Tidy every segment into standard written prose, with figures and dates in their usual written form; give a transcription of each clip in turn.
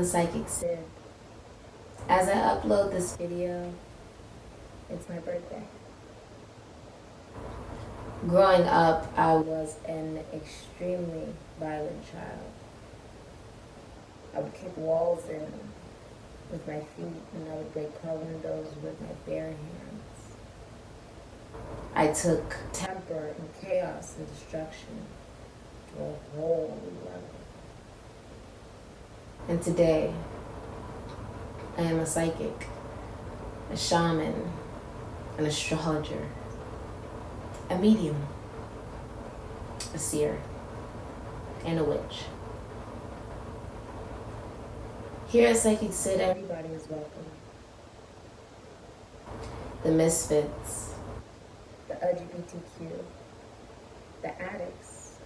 Psychic Sid. As I upload this video, it's my birthday. Growing up, I was an extremely violent child. I would kick walls in with my feet, and I would break car windows with my bare hands. I took temper and chaos and destruction to a whole new level. And today, I am a psychic, a shaman, an astrologer, a medium, a seer, and a witch. Here at Psychic Sid, everybody is welcome. The misfits, the LGBTQ, the addicts,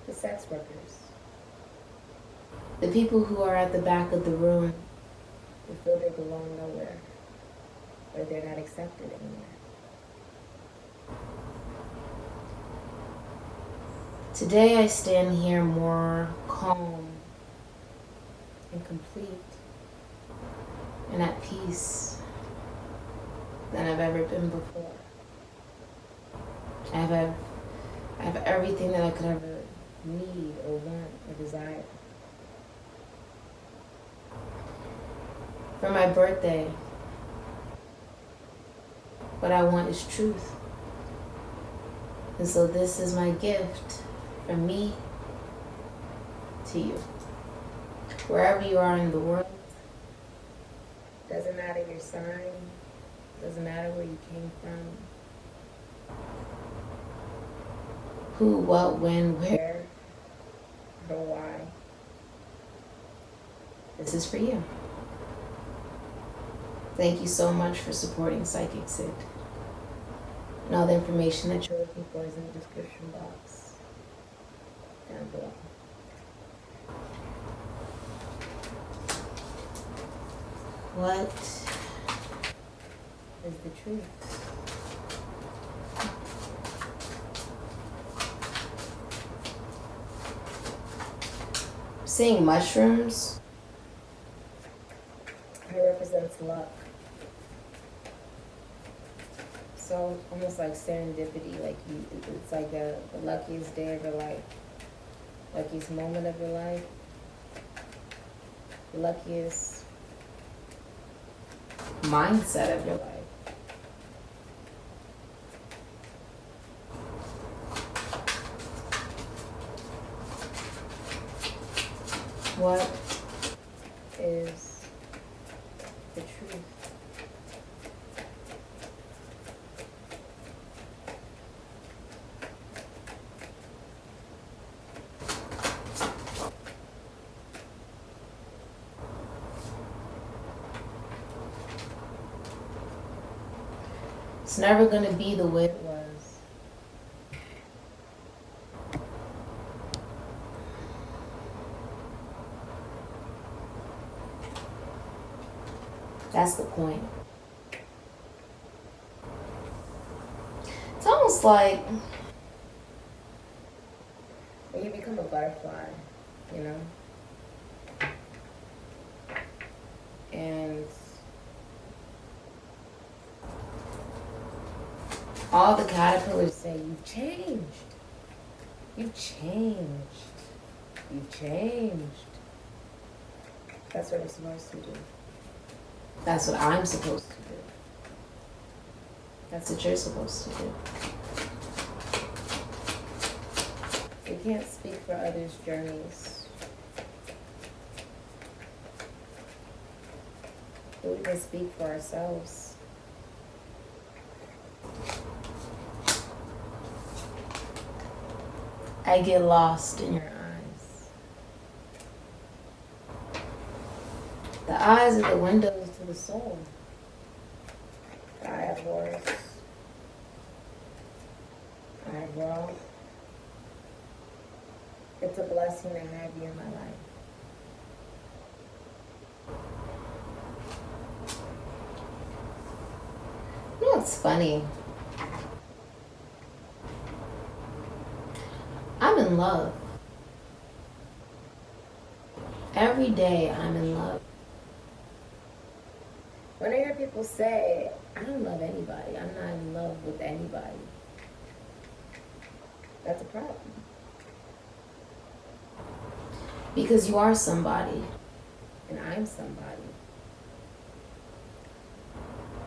the sex workers, the people who are at the back of the room who feel they belong nowhere, or they're not accepted anywhere. Today I stand here more calm and complete and at peace than I've ever been before. I have everything that I could ever need or want or desire. For my birthday, what I want is truth. And so this is my gift from me to you. Wherever you are in the world, doesn't matter your sign, doesn't matter where you came from, who, what, when, where, or why. This is for you. Thank you so much for supporting Psychic Sid. And all the information that you're looking for is in the description box down below. What is the truth? Seeing mushrooms, it represents luck. So almost like serendipity, like it's like the luckiest day of your life, luckiest moment of your life, the luckiest mindset of your life. What is the truth? It's never going to be the way it was. That's the point. It's almost like when you become a butterfly, you know? And all the caterpillars say, you've changed. You've changed. You've changed. That's what we're supposed to do. That's what I'm supposed to do. That's what you're supposed to do. We can't speak for others' journeys, but we can speak for ourselves. I get lost in your eyes. The eyes are the windows to the soul. The eye of Horus, eye of Ra. It's a blessing to have you in my life. You know what's funny? I'm in love. Every day I'm in love. When I hear people say, I don't love anybody, I'm not in love with anybody, that's a problem. Because you are somebody, and I'm somebody.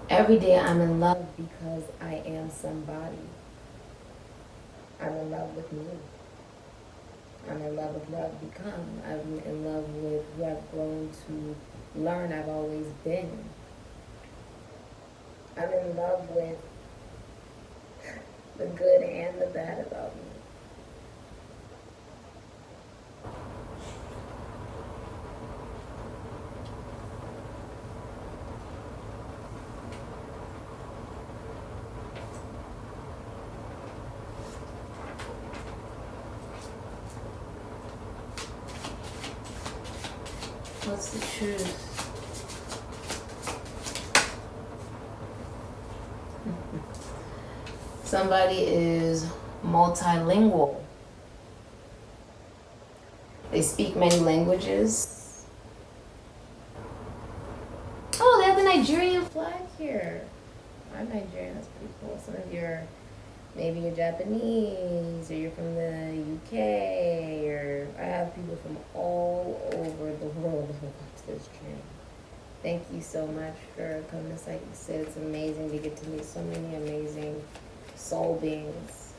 Every day I'm in love because I am somebody. I'm in love with me. I'm in love with who I've become. I'm in love with who I've grown to learn I've always been. I'm in love with the good and the bad about me. What's the truth? Somebody is multilingual. They speak many languages. Oh, they have the Nigerian flag here. I'm Nigerian, that's pretty cool. Some of you are, maybe you're Japanese, or you're from the UK, or I have people from all over the world who watch this stream. Thank you so much for coming to SIKIKSYD. It's amazing to get to meet so many amazing soul beings.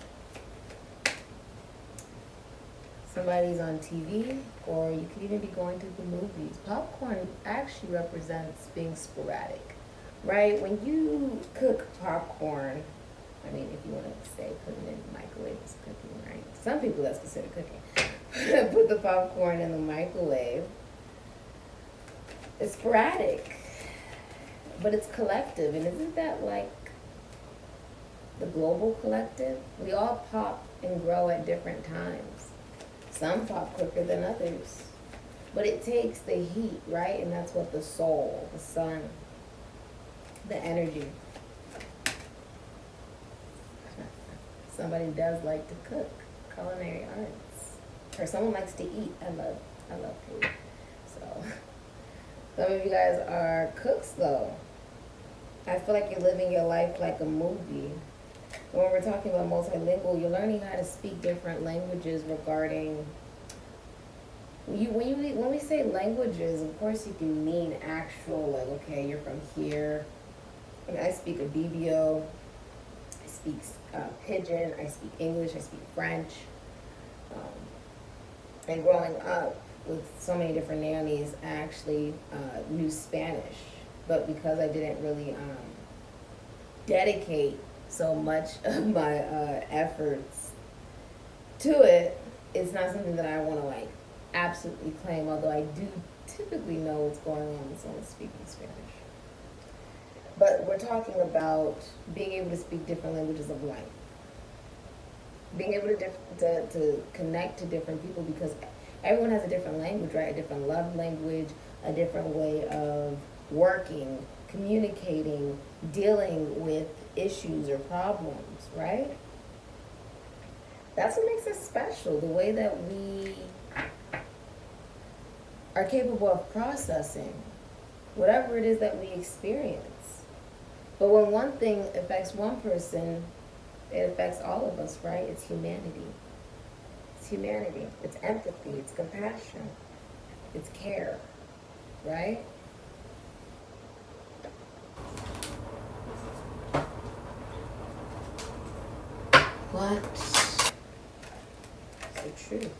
Somebody's on TV, or you could even be going to the movies. Popcorn actually represents being sporadic, right? When you cook popcorn, I mean, if you want to say putting it in the microwave is cooking, right? Some people that's considered cooking. Put the popcorn in the microwave. It's sporadic, but it's collective. And isn't that like the global collective? We all pop and grow at different times. Some pop quicker than others. But it takes the heat, right? And that's what the soul, the sun, the energy. Somebody does like to cook, culinary arts. Or someone likes to eat. I love food. So some of you guys are cooks though. I feel like you're living your life like a movie. When we're talking about multilingual, you're learning how to speak different languages regarding when we say languages, of course you can mean actual, like, okay, you're from here. I mean, I speak Adibio, I speak Pidgin, I speak English, I speak French. And growing up with so many different nannies, I actually knew Spanish. But because I didn't really dedicate so much of my efforts to it, it's not something that I want to like absolutely claim, although I do typically know what's going on when someone's speaking Spanish. But we're talking about being able to speak different languages of life. Being able to connect to different people, because everyone has a different language, right? A different love language, a different way of working, communicating, dealing with issues or problems, right? That's what makes us special, the way that we are capable of processing whatever it is that we experience. But when one thing affects one person, it affects all of us, right? It's humanity. It's humanity. It's empathy. It's compassion. It's care, right? What's the truth?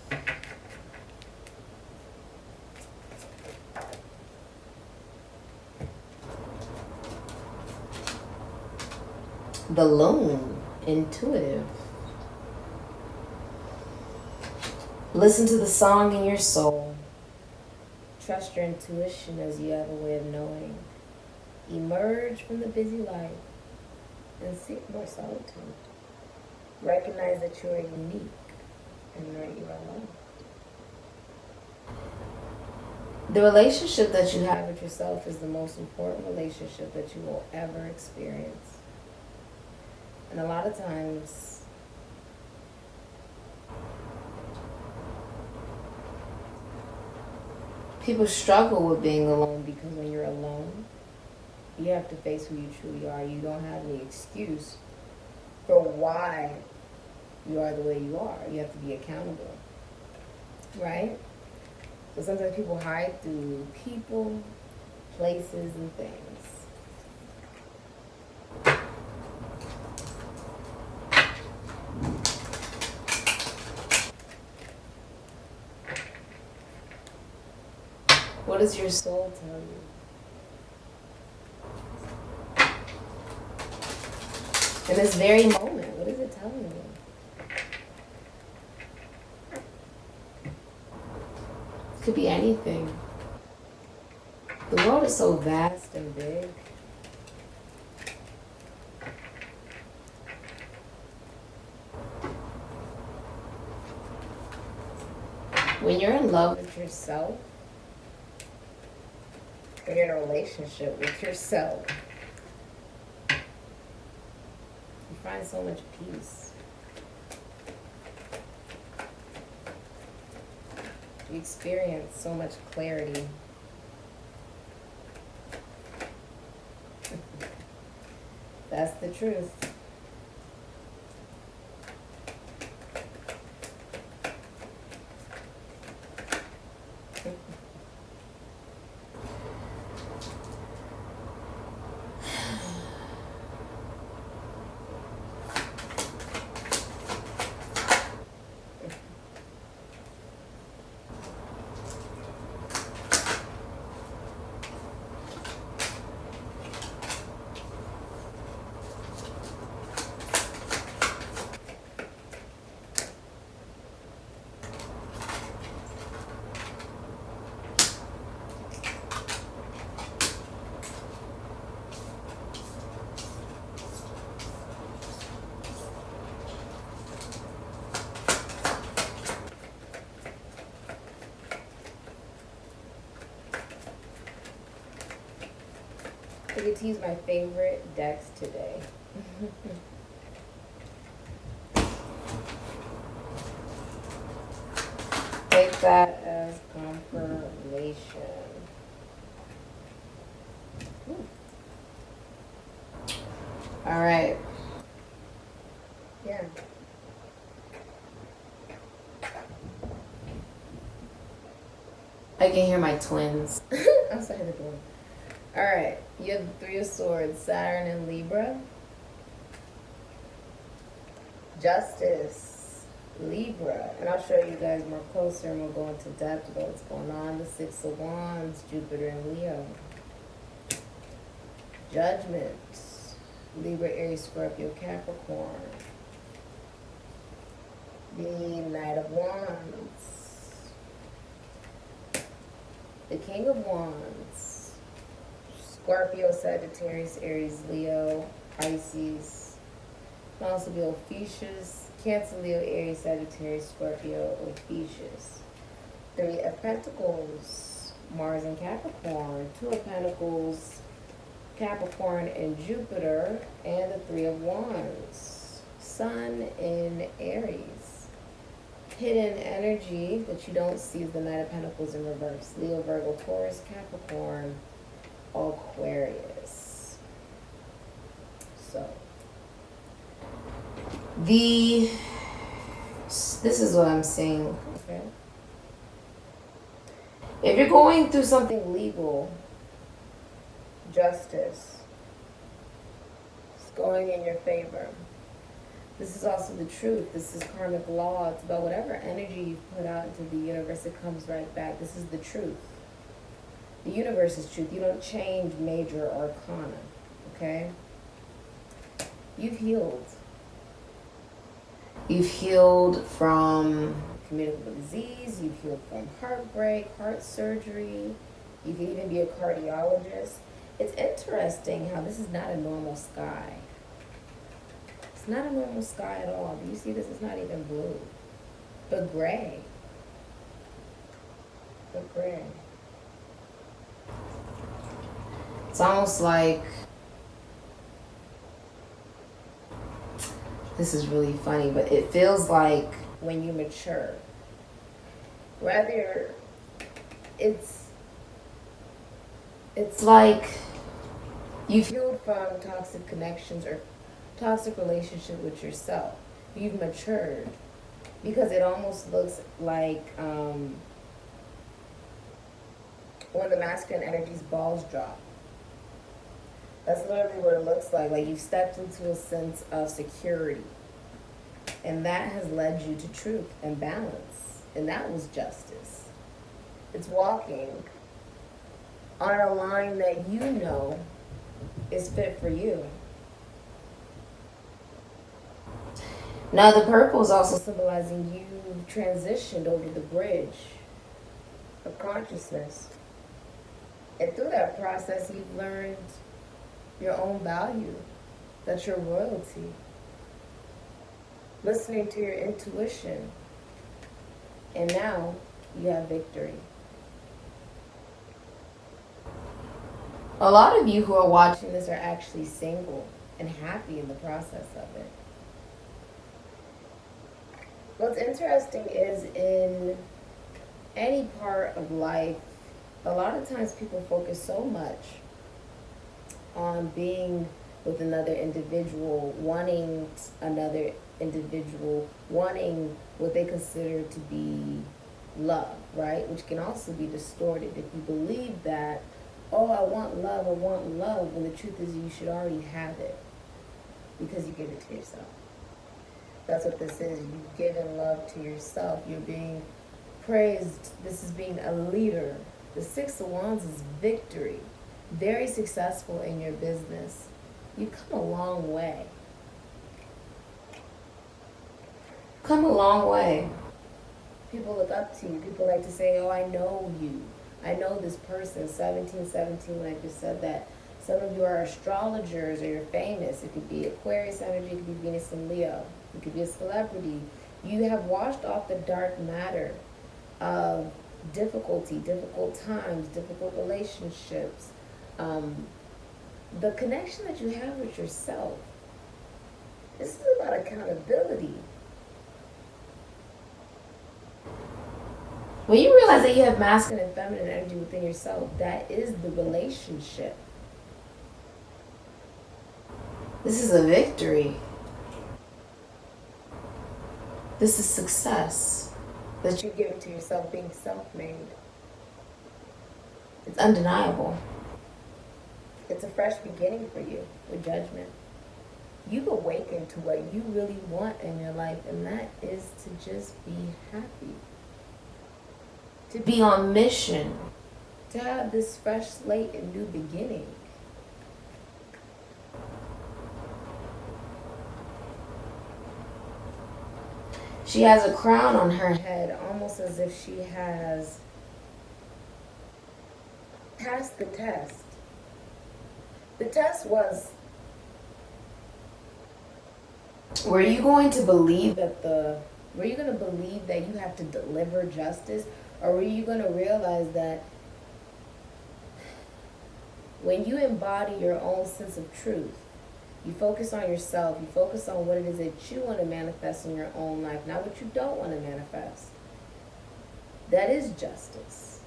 The loon, intuitive. Listen to the song in your soul. Trust your intuition as you have a way of knowing. Emerge from the busy life and seek more solitude. Recognize that you are unique and that you are loved. The relationship that you have with yourself is the most important relationship that you will ever experience. And a lot of times, People struggle with being alone because when you're alone, you have to face who you truly are. You don't have any excuse for why you are the way you are. You have to be accountable, right? So sometimes people hide through people, places, and things. What does your soul tell you? In this very moment, what is it telling you? It could be anything. The world is so vast and big. When you're in love with yourself, when you're in a relationship with yourself, you find so much peace. You experience so much clarity. That's the truth. I get to use my favorite decks today. Take that as confirmation. All right. Yeah. I can hear my twins outside the door. All right. You have the Three of Swords, Saturn and Libra. Justice, Libra. And I'll show you guys more closer and we'll go into depth about what's going on. The Six of Wands, Jupiter and Leo. Judgment, Libra, Aries, Scorpio, Capricorn. The Knight of Wands. The King of Wands. Scorpio, Sagittarius, Aries, Leo, Pisces. Can also be Ophiuchus, Cancer, Leo, Aries, Sagittarius, Scorpio, Ophiuchus. Three of Pentacles, Mars and Capricorn. Two of Pentacles, Capricorn and Jupiter. And the Three of Wands, Sun in Aries. Hidden energy that you don't see is the Knight of Pentacles in reverse. Leo, Virgo, Taurus, Capricorn, Aquarius. So, this is what I'm saying, okay? If you're going through something legal, justice is going in your favor. This is also the truth. This is karmic law. It's about whatever energy you put out into the universe, it comes right back. This is the truth. The universe is truth. You don't change major arcana, okay? You've healed. You've healed from communicable disease. You've healed from heartbreak, heart surgery. You can even be a cardiologist. It's interesting how this is not a normal sky. It's not a normal sky at all. Do you see this? It's not even blue, but gray. But gray. It's almost like, this is really funny, but it feels like when you mature, whether it's It's like you've healed from toxic connections or toxic relationship with yourself. You've matured. Because it almost looks like when the masculine energy's balls drop. That's literally what it looks like. Like you've stepped into a sense of security. And that has led you to truth and balance. And that was justice. It's walking on a line that you know is fit for you. Now the purple is also symbolizing you transitioned over the bridge of consciousness. And through that process, you've learned your own value, that you're royalty. Listening to your intuition. And now you have victory. A lot of you who are watching this are actually single and happy in the process of it. What's interesting is in any part of life, a lot of times people focus so much on being with another individual, wanting another individual, wanting what they consider to be love, right? Which can also be distorted if you believe that, oh, I want love, when the truth is you should already have it because you give it to yourself. That's what this is. You've given love to yourself. You're being praised. This is being a leader. The Six of Wands is victory. Very successful in your business. You've come a long way. Come a long way. People look up to you. People like to say, oh, I know you. I know this person. 1717, when I just said that. Some of you are astrologers or you're famous. It could be Aquarius energy. It could be Venus and Leo. You could be a celebrity. You have washed off the dark matter of difficulty, difficult times, difficult relationships. The connection that you have with yourself. This is about accountability. When you realize that you have masculine and feminine energy within yourself, that is the relationship. This is a victory. This is success that you give to yourself, being self-made. It's undeniable. It's a fresh beginning for you with judgment. You've awakened to what you really want in your life, and that is to just be happy. To be on mission. To have this fresh slate and new beginning. She has a crown on her head, almost as if she has passed the test. The test was, were you going to believe that you have to deliver justice? Or were you going to realize that when you embody your own sense of truth, you focus on yourself, you focus on what it is that you want to manifest in your own life, not what you don't want to manifest. That is justice.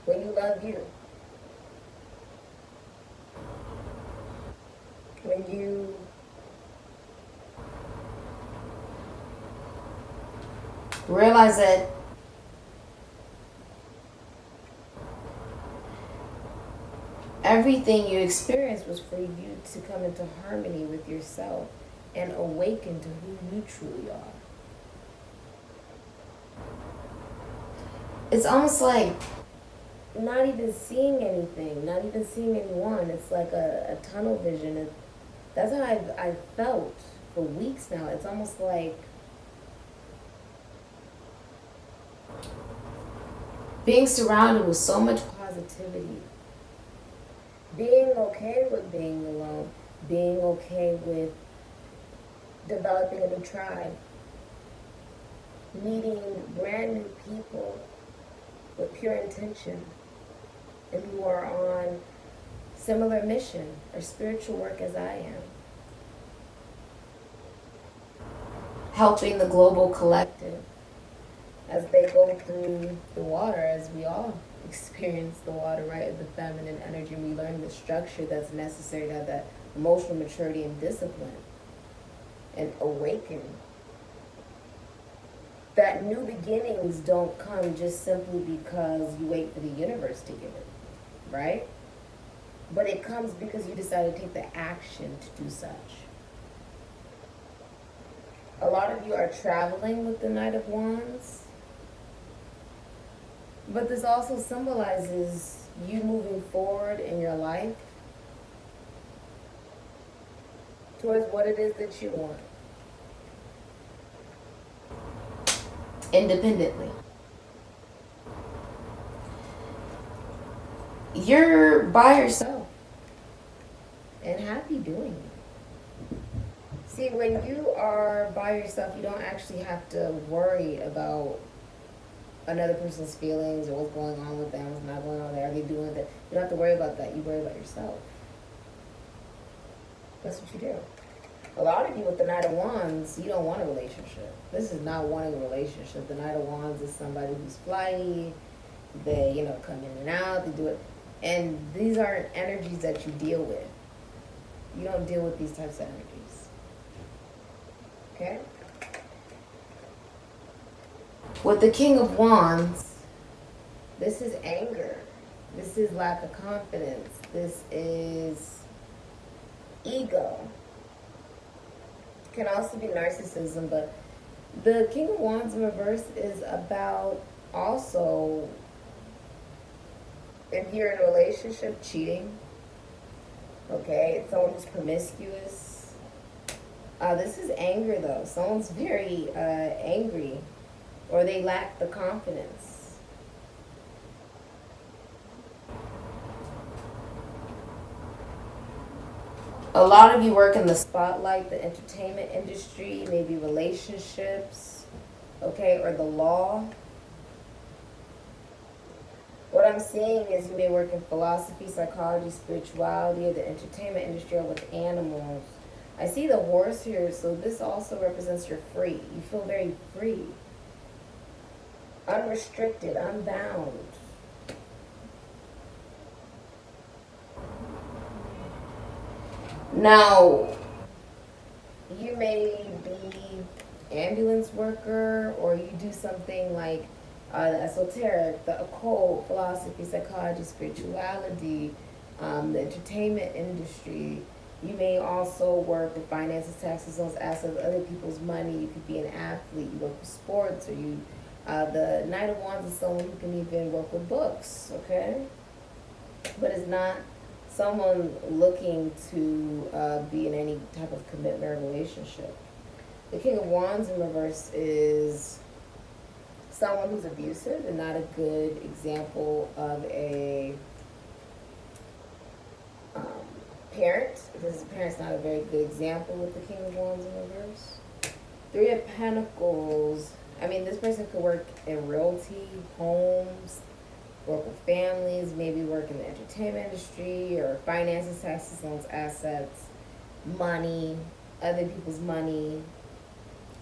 When you love you. When you realize that everything you experienced was for you to come into harmony with yourself and awaken to who you truly are. It's almost like not even seeing anything, not even seeing anyone. It's like a tunnel vision. That's how I've felt for weeks now. It's almost like being surrounded with so much positivity. Being okay with being alone. Being okay with developing a new tribe. Meeting brand new people with pure intention and who are on similar mission or spiritual work as I am. Helping the global collective as they go through the water, as we all experience the water, right? The feminine energy. We learn the structure that's necessary to have that emotional maturity and discipline and awaken. That new beginnings don't come just simply because you wait for the universe to give it, right? But it comes because you decide to take the action to do such. A lot of you are traveling with the Knight of Wands. But this also symbolizes you moving forward in your life towards what it is that you want. Independently. You're by yourself and happy doing it. See, when you are by yourself, you don't actually have to worry about another person's feelings or what's going on with them, what's not going on there, are they doing that? You don't have to worry about that. You worry about yourself. That's what you do. A lot of you with the Knight of Wands, you don't want a relationship. This is not wanting a relationship. The Knight of Wands is somebody who's flighty. They, come in and out. They do it. And these aren't energies that you deal with. You don't deal with these types of energies. Okay? With the King of Wands, this is anger. This is lack of confidence. This is ego. Can also be narcissism, but the King of Wands in reverse is about also, if you're in a relationship, cheating. Okay, it's someone who's promiscuous. This is anger though. Someone's very angry, or they lack the confidence. A lot of you work in the spotlight, the entertainment industry, maybe relationships, okay, or the law. What I'm seeing is you may work in philosophy, psychology, spirituality, or the entertainment industry, or with animals. I see the horse here, so this also represents you're free. You feel very free. Unrestricted, unbound. Now, you may be ambulance worker, or you do something like the esoteric, the occult, philosophy, psychology, spirituality, the entertainment industry. You may also work with finances, taxes, loans, assets, other people's money. You could be an athlete. You work with sports, or you. The Knight of Wands is someone who can even work with books, okay? But it's not someone looking to be in any type of commitment or relationship. The King of Wands in reverse is someone who's abusive and not a good example of a parent. Because a parent's not a very good example with the King of Wands in reverse. Three of Pentacles. I mean, this person could work in realty, homes, work with families, maybe work in the entertainment industry, or finances, taxes, loans, assets, money, other people's money,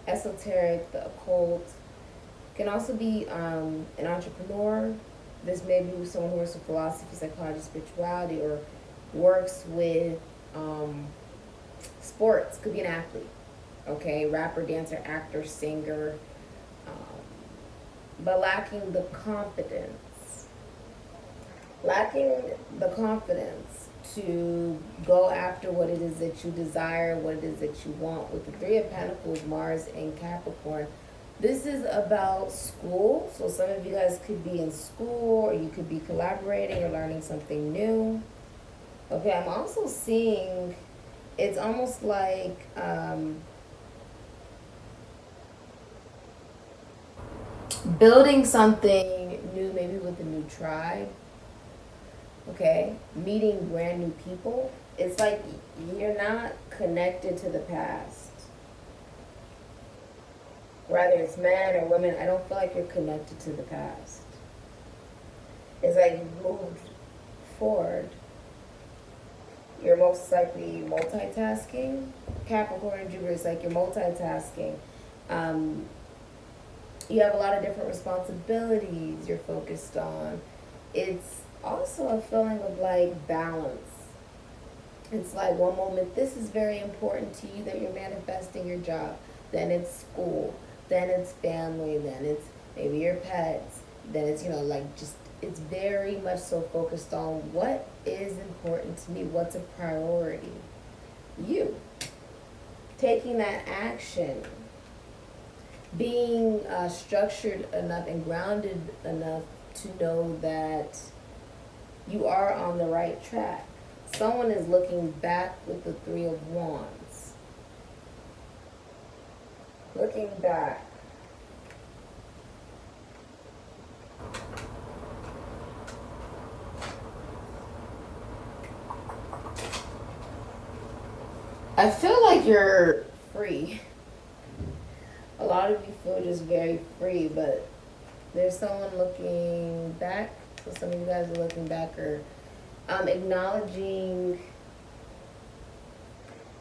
esoteric, the occult. Can also be an entrepreneur. This may be someone who works with philosophy, psychology, spirituality, or works with sports. Could be an athlete, okay? Rapper, dancer, actor, singer, but lacking the confidence. Lacking the confidence to go after what it is that you desire, what it is that you want. With the Three of Pentacles, Mars and Capricorn, this is about school. So some of you guys could be in school, or you could be collaborating or learning something new. Okay, I'm also seeing, it's almost like building something new, maybe with a new tribe. Okay, meeting brand new people. It's like you're not connected to the past. Whether it's men or women, I don't feel like you're connected to the past. It's like you moved forward. You're most likely multitasking. Capricorn and Jupiter is like you're multitasking. You have a lot of different responsibilities you're focused on. it's also a feeling of like balance. It's like one moment this is very important to you that you're manifesting your job, then it's school, then it's family, then it's maybe your pets, then it's, you know, like just it's very much so focused on what is important to me, what's a priority. You taking that action, being structured enough and grounded enough to know that you are on the right track. Someone is looking back with the Three of Wands. Looking back. I feel like you're free. A lot of you feel just very free, but there's someone looking back. So some of you guys are looking back or acknowledging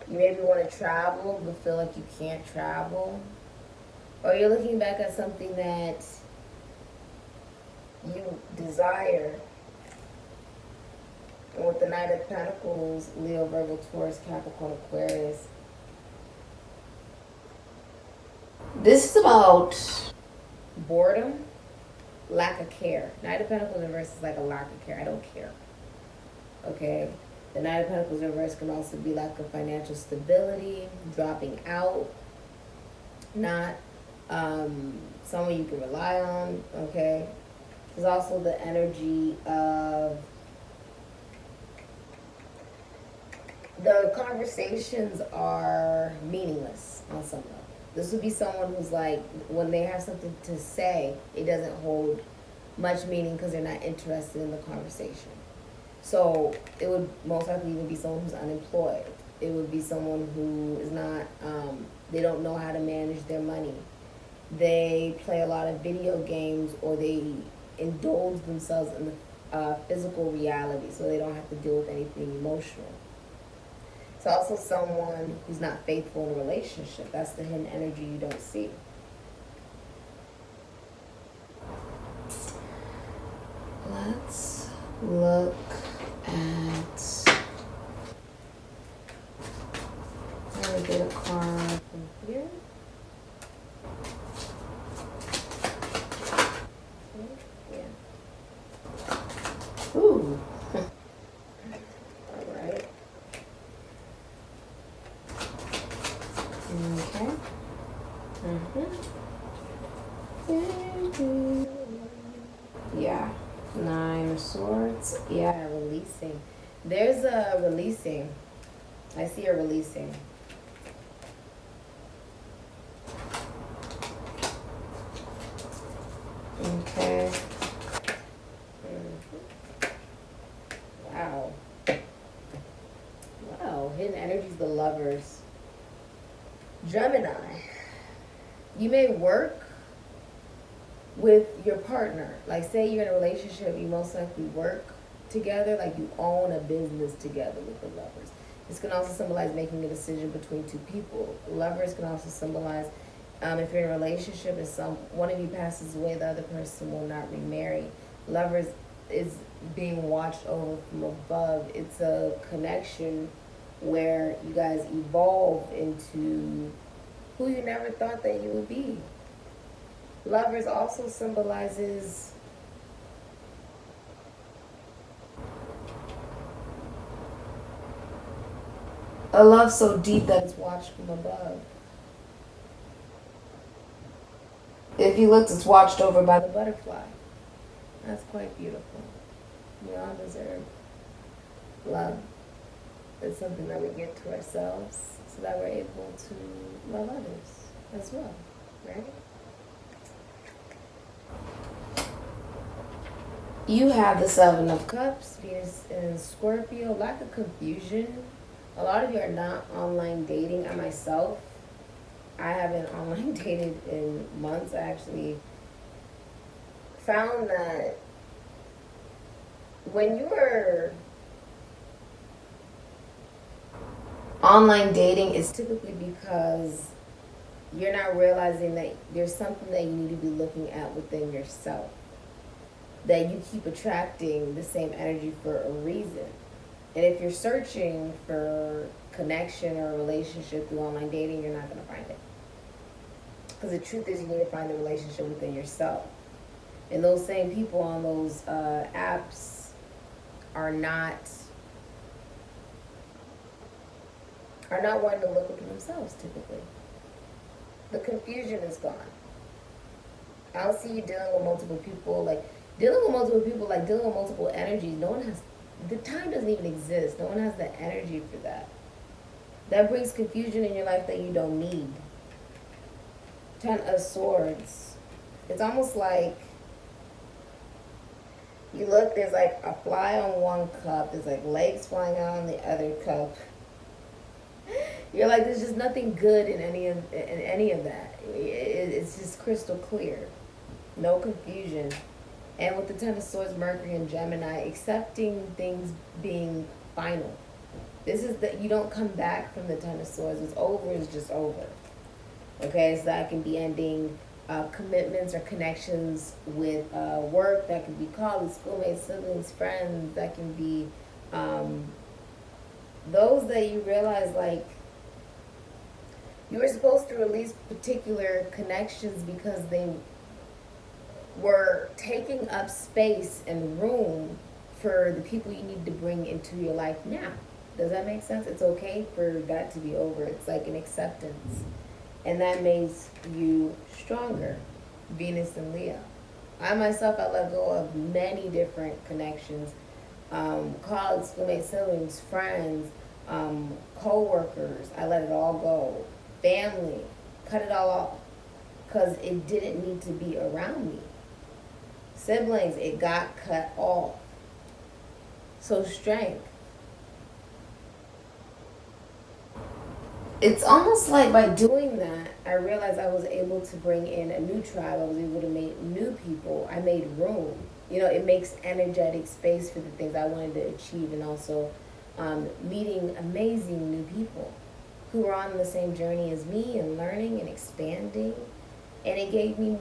you maybe want to travel but feel like you can't travel. Or you're looking back at something that you desire. And with the Knight of Pentacles, Leo, Virgo, Taurus, Capricorn, Aquarius. This is about boredom, lack of care. Knight of Pentacles in reverse is like a lack of care. I don't care. Okay? The Knight of Pentacles in reverse can also be lack of financial stability, dropping out, not someone you can rely on. Okay? There's also the energy of the conversations are meaningless on some level. This would be someone who's like, when they have something to say, it doesn't hold much meaning because they're not interested in the conversation. So it would most likely even be someone who's unemployed. It would be someone who is not, they don't know how to manage their money. They play a lot of video games, or they indulge themselves in the physical reality so they don't have to deal with anything emotional. It's also someone who's not faithful in a relationship. That's the hidden energy you don't see. Let's look at... I'm going to get a card from here. Yeah. Ooh. Okay. Yeah. Nine of Swords. Yeah, releasing. There's a releasing. I see a releasing. Okay. Wow. Wow. Hidden energies, the Lovers. Gemini, you may work with your partner. Like, say you're in a relationship, you most likely work together, like you own a business together with the Lovers. This can also symbolize making a decision between two people. Lovers can also symbolize if you're in a relationship and one of you passes away, the other person will not remarry. Lovers is being watched over from above. It's a connection where you guys evolve into who you never thought that you would be. Lovers also symbolizes a love so deep that it's watched from above. If you look, it's watched over by the butterfly. That's quite beautiful. We all deserve love. It's something that we give to ourselves so that we're able to love others as well, right? You have the Seven of Cups, Venus in Scorpio, lack of confusion. A lot of you are not online dating. I myself, I haven't online dated in months. I actually found that when you're online dating, it's typically because you're not realizing that there's something that you need to be looking at within yourself. that you keep attracting the same energy for a reason. And if you're searching for connection or a relationship through online dating, you're not going to find it. Because the truth is, you need to find the relationship within yourself. And those same people on those apps are not wanting to look within themselves, typically. The confusion is gone. I don't see you dealing with multiple people, like dealing with multiple energies. No one has, the time doesn't even exist. No one has the energy for that. That brings confusion in your life that you don't need. 10 of Swords. It's almost like you look, there's like a fly on one cup, there's like legs flying out on the other cup. You're like, there's just nothing good in any of that. It's just crystal clear. No confusion. And with the 10 of Swords, Mercury and Gemini, accepting things being final. This is that you don't come back from the 10 of Swords. It's over, it's just over. Okay, so that can be ending commitments or connections with work. That can be colleagues, schoolmates, siblings, friends. That can be those that you realize, like, you were supposed to release particular connections because they were taking up space and room for the people you need to bring into your life now. Does that make sense? It's okay for that to be over. It's like an acceptance. And that makes you stronger. Venus and Leo. I myself, I let go of many different connections. Colleagues, schoolmates, siblings, friends, co-workers. I let it all go. Family. Cut it all off. Because it didn't need to be around me. Siblings, it got cut off. So strength. It's almost like by doing that, I realized I was able to bring in a new tribe. I was able to make new people. I made room. You know, it makes energetic space for the things I wanted to achieve, and also meeting amazing new people who were on the same journey as me and learning and expanding. And it gave me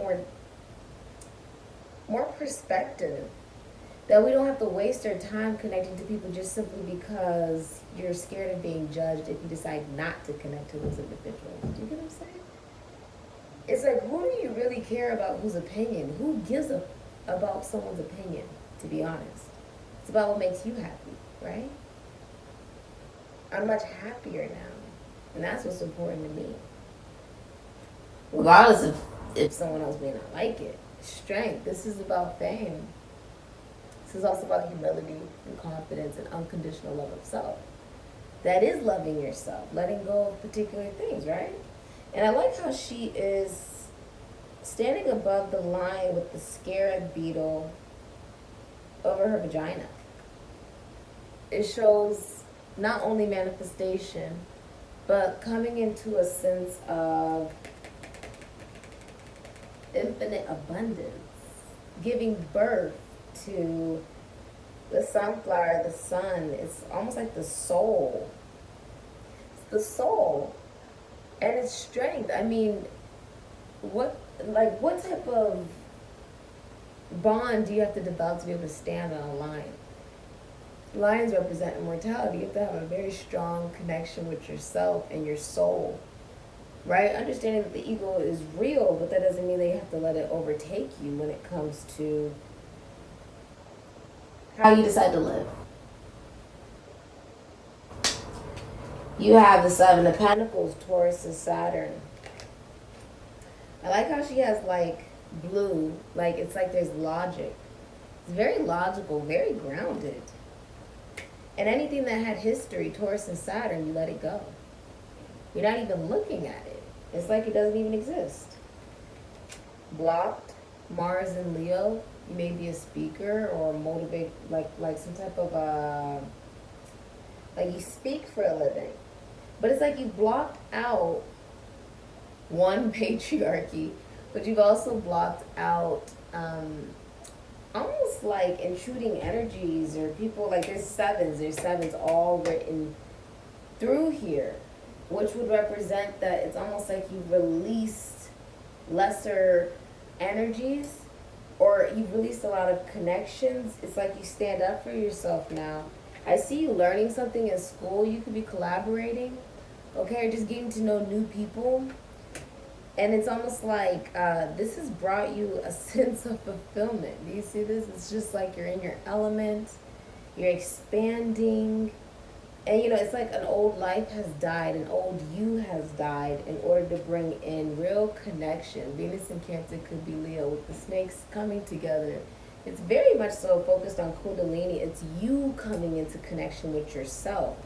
more perspective. That we don't have to waste our time connecting to people just simply because you're scared of being judged if you decide not to connect to those individuals. Do you get what I'm saying? It's like, who do you really care about whose opinion? Who gives about someone's opinion, to be honest? It's about what makes you happy, right? I'm much happier now. And that's what's important to me. Regardless of if someone else may not like it. Strength. This is about fame. This is also about humility and confidence and unconditional love of self. That is loving yourself, letting go of particular things, right? And I like how she is standing above the line with the scarab beetle over her vagina. It shows not only manifestation, but coming into a sense of infinite abundance, giving birth to the sunflower, the sun. It's almost like the soul. It's the soul. And its strength. I mean, what type of bond do you have to develop to be able to stand on a lion? Lions represent immortality. You have to have a very strong connection with yourself and your soul. Right? Understanding that the ego is real, but that doesn't mean that you have to let it overtake you when it comes to how you decide to live. You have the Seven of Pentacles, Taurus and Saturn. I like how she has like blue, like it's like there's logic. It's very logical, very grounded. And anything that had history, Taurus and Saturn, you let it go. You're not even looking at it. It's like it doesn't even exist. Blocked, Mars and Leo. You may be a speaker or motivate, like some type of, like you speak for a living. But it's like you blocked out one, patriarchy, but you've also blocked out almost like intruding energies or people, like there's sevens all written through here, which would represent that it's almost like you've released lesser energies or you've released a lot of connections. It's like you stand up for yourself now. I see you learning something in school. You could be collaborating, okay, or just getting to know new people. And it's almost like this has brought you a sense of fulfillment. Do you see this? It's just like you're in your element. You're expanding. And, you know, it's like an old life has died. An old you has died in order to bring in real connection. Venus and Cancer could be Leo with the snakes coming together. It's very much so focused on Kundalini. It's you coming into connection with yourself.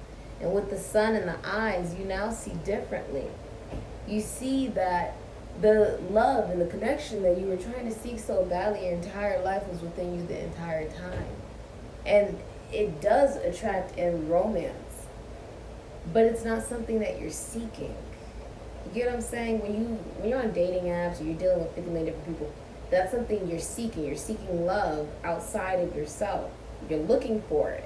And with the sun in the eyes, you now see differently. You see that the love and the connection that you were trying to seek so badly your entire life was within you the entire time. And it does attract in romance, but it's not something that you're seeking. You get what I'm saying? When you're on dating apps or you're dealing with 50 million different people, that's something you're seeking. You're seeking love outside of yourself. You're looking for it.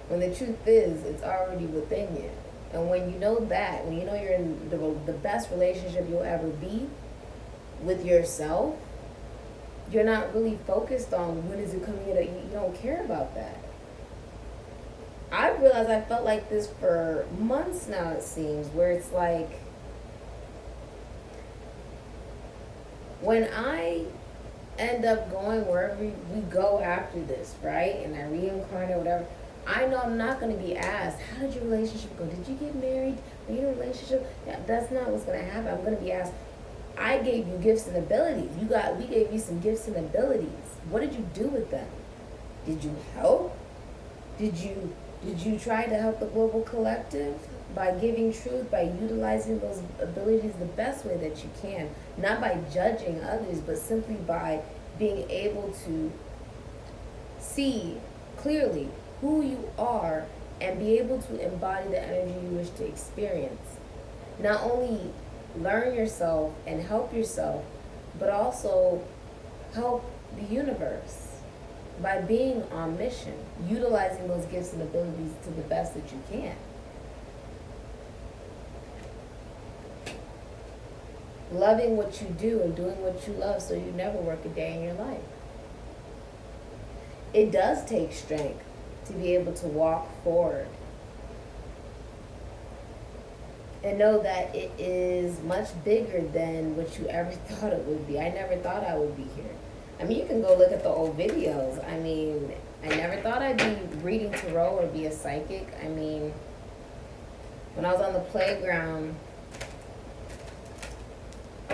When the truth is, it's already within you. And when you know that, when you know you're in the best relationship you'll ever be with yourself, you're not really focused on when is it coming in. You don't care about that. I realized I felt like this for months now, it seems, where it's like, when I end up going wherever we go after this, right, and I reincarnate or whatever, I know I'm not going to be asked, how did your relationship go? Did you get married? Were you in a relationship? Yeah, that's not what's going to happen. I'm going to be asked, I gave you gifts and abilities. We gave you some gifts and abilities. What did you do with them? Did you help? Did you try to help the global collective by giving truth, by utilizing those abilities the best way that you can? Not by judging others, but simply by being able to see clearly who you are and be able to embody the energy you wish to experience. Not only learn yourself and help yourself, but also help the universe by being on mission, utilizing those gifts and abilities to the best that you can. Loving what you do and doing what you love so you never work a day in your life. It does take strength to be able to walk forward and know that it is much bigger than what you ever thought it would be. I never thought I would be here. I mean, you can go look at the old videos. I mean, I never thought I'd be reading tarot or be a psychic. I mean, when I was on the playground,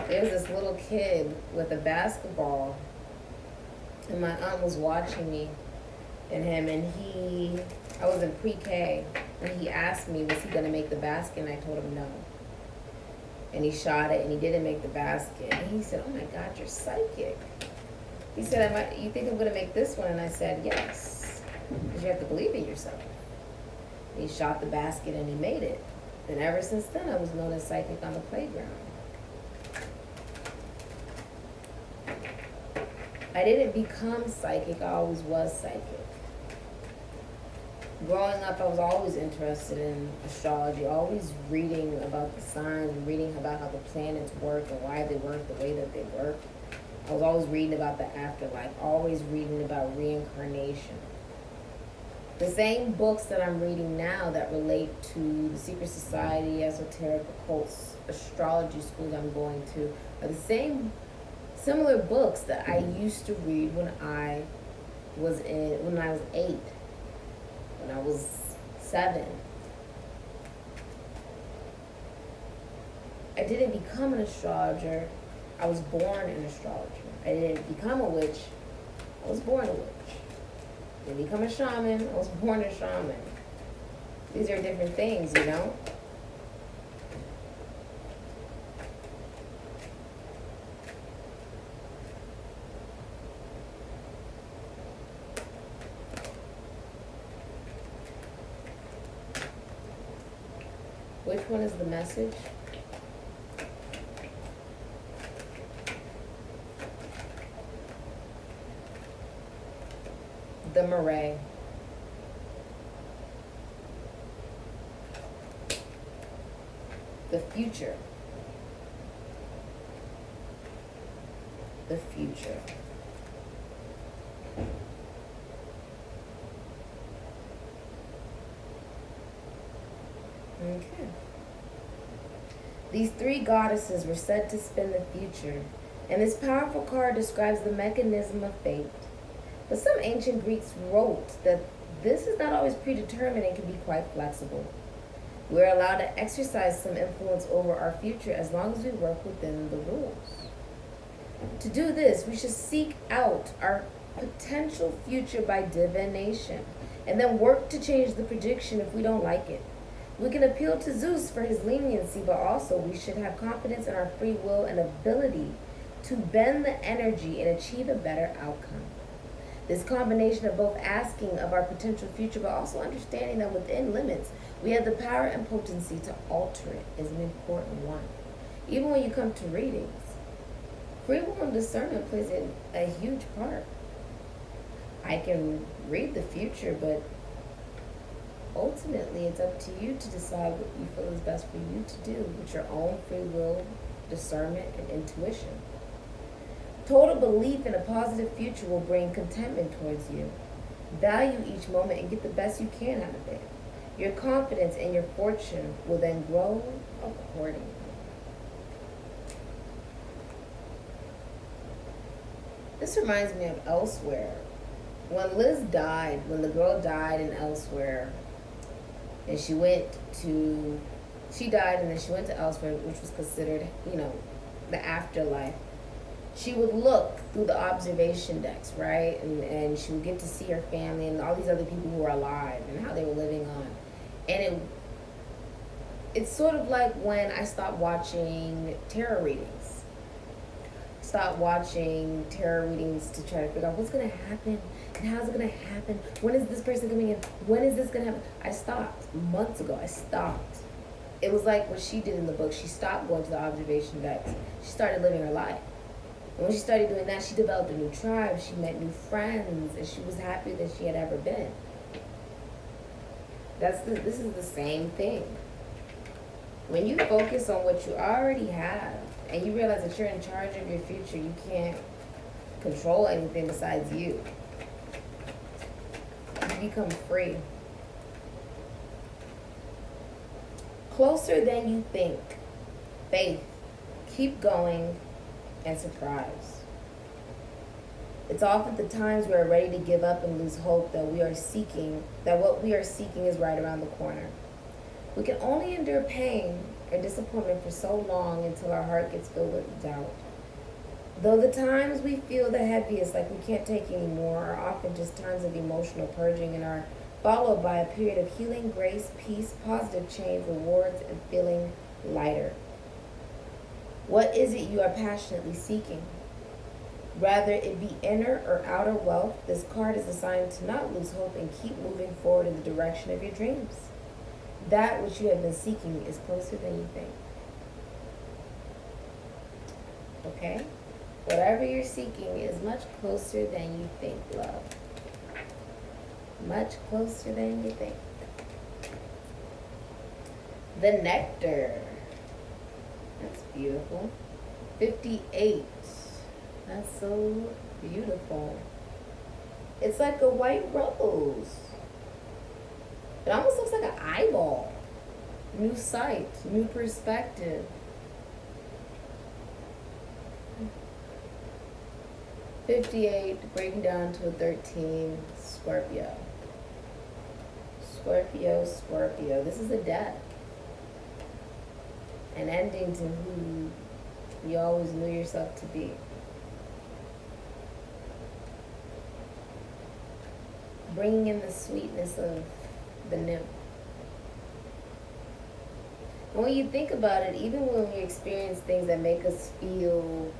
there was this little kid with a basketball, and my aunt was watching me and him, and I was in pre-K, and he asked me, was he going to make the basket, and I told him no. And he shot it, and he didn't make the basket. And he said, oh my God, you're psychic. He said, you think I'm going to make this one? And I said, yes, because you have to believe in yourself. And he shot the basket, and he made it. And ever since then, I was known as psychic on the playground. I didn't become psychic, I always was psychic. Growing up, I was always interested in astrology, always reading about the signs, and reading about how the planets work and why they work the way that they work. I was always reading about the afterlife, always reading about reincarnation. The same books that I'm reading now that relate to the secret society, esoteric, occult, astrology schools I'm going to are the same similar books that I used to read when I was 8, when I was 7. I didn't become an astrologer. I was born an astrologer. I didn't become a witch. I was born a witch. I didn't become a shaman. I was born a shaman. These are different things, you know? Which one is the message? The marae. The future. The future. Okay. These three goddesses were said to spin the future, and this powerful card describes the mechanism of fate. But some ancient Greeks wrote that this is not always predetermined and can be quite flexible. We're allowed to exercise some influence over our future as long as we work within the rules. To do this, we should seek out our potential future by divination, and then work to change the prediction if we don't like it. We can appeal to Zeus for his leniency, but also we should have confidence in our free will and ability to bend the energy and achieve a better outcome. This combination of both asking of our potential future, but also understanding that within limits, we have the power and potency to alter it is an important one. Even when you come to readings, free will and discernment plays a huge part. I can read the future, but ultimately it's up to you to decide what you feel is best for you to do with your own free will, discernment, and intuition. Total belief in a positive future will bring contentment towards you. Value each moment and get the best you can out of it. Your confidence and your fortune will then grow accordingly. This reminds me of Elsewhere. When Liz died, when the girl died in Elsewhere, and she died and then she went to Elsewhere, which was considered, the afterlife. She would look through the observation decks, right? And she would get to see her family and all these other people who were alive and how they were living on. And it's sort of like when I stopped watching tarot readings. Stop watching tarot readings to try to figure out what's going to happen and how's it going to happen. When is this person coming in? When is this going to happen? I stopped months ago. I stopped. It was like what she did in the book. She stopped going to the observation decks. She started living her life. And when she started doing that, she developed a new tribe. She met new friends, and she was happier than she had ever been. This is the same thing. When you focus on what you already have, and you realize that you're in charge of your future, you can't control anything besides you. You become free. Closer than you think. Faith. Keep going and surprise. It's often the times we are ready to give up and lose hope that what we are seeking is right around the corner. We can only endure pain or disappointment for so long until our heart gets filled with doubt. Though the times we feel the heaviest, like we can't take anymore, are often just times of emotional purging and are followed by a period of healing, grace, peace, positive change, rewards, and feeling lighter. What is it you are passionately seeking? Rather it be inner or outer wealth, this card is assigned to not lose hope and keep moving forward in the direction of your dreams. That which you have been seeking is closer than you think. Okay? Whatever you're seeking is much closer than you think, love. Much closer than you think. The Nectar. That's beautiful. 58. That's so beautiful. It's like a white rose. It almost looks like an eyeball. New sight, new perspective. $58, breaking down to a 13, Scorpio. Scorpio. This is a death. An ending to who you always knew yourself to be. Bringing in the sweetness of the nymph. And when you think about it, even when we experience things that make us feel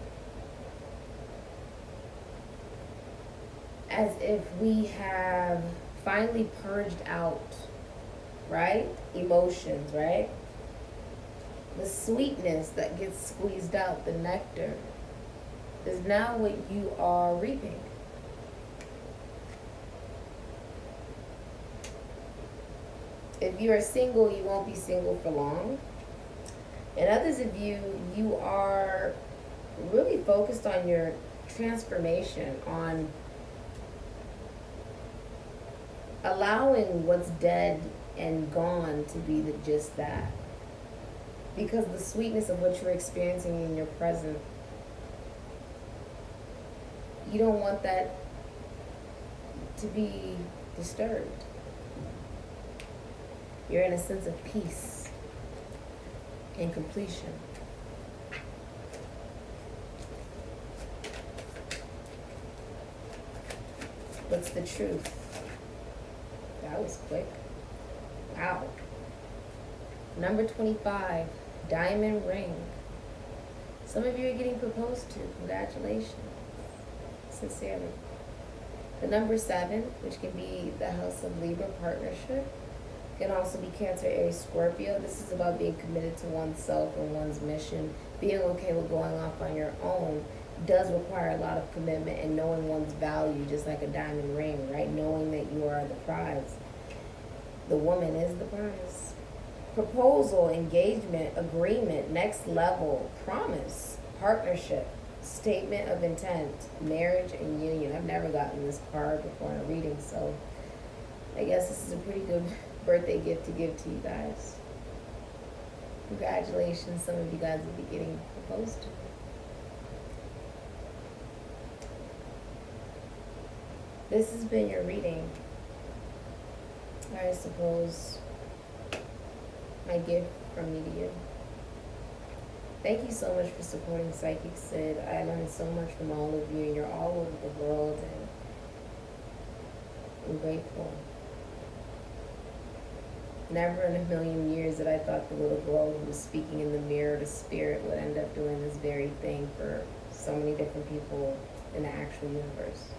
as if we have finally purged out, right? Emotions, right? The sweetness that gets squeezed out, the nectar, is now what you are reaping. If you are single, you won't be single for long. And others of you, you are really focused on your transformation, on allowing what's dead and gone to be just that. Because the sweetness of what you're experiencing in your present, you don't want that to be disturbed. You're in a sense of peace and completion. What's the truth? That was quick. Wow. Number 25, diamond ring. Some of you are getting proposed to. Congratulations. Sincerely. The number 7, which can be the house of Libra partnership, can also be Cancer, Aries, Scorpio. This is about being committed to oneself and one's mission. Being okay with going off on your own does require a lot of commitment and knowing one's value, just like a diamond ring, right? Knowing that you are the prize. The woman is the prize. Proposal, engagement, agreement, next level, promise, partnership, statement of intent, marriage, and union. I've never gotten this card before in a reading, so I guess this is a pretty good birthday gift to give to you guys. Congratulations, some of you guys will be getting proposed to. This has been your reading. I suppose my gift from me to you. Thank you so much for supporting SIKIKSYD. I learned so much from all of you, and you're all over the world, and I'm grateful. Never in a million years that I thought the little girl who was speaking in the mirror to spirit would end up doing this very thing for so many different people in the actual universe.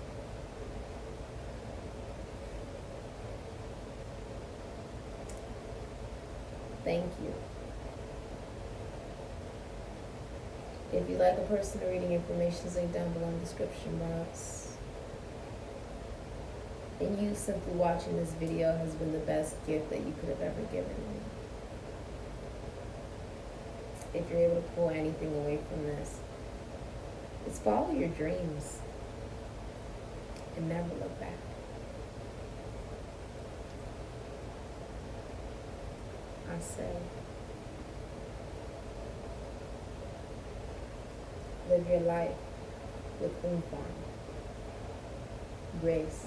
Thank you. If you'd like a personal reading, information is linked down below in the description box. And you simply watching this video has been the best gift that you could have ever given me. If you're able to pull anything away from this, it's follow your dreams and never look back. I say, live your life with oomph on, grace.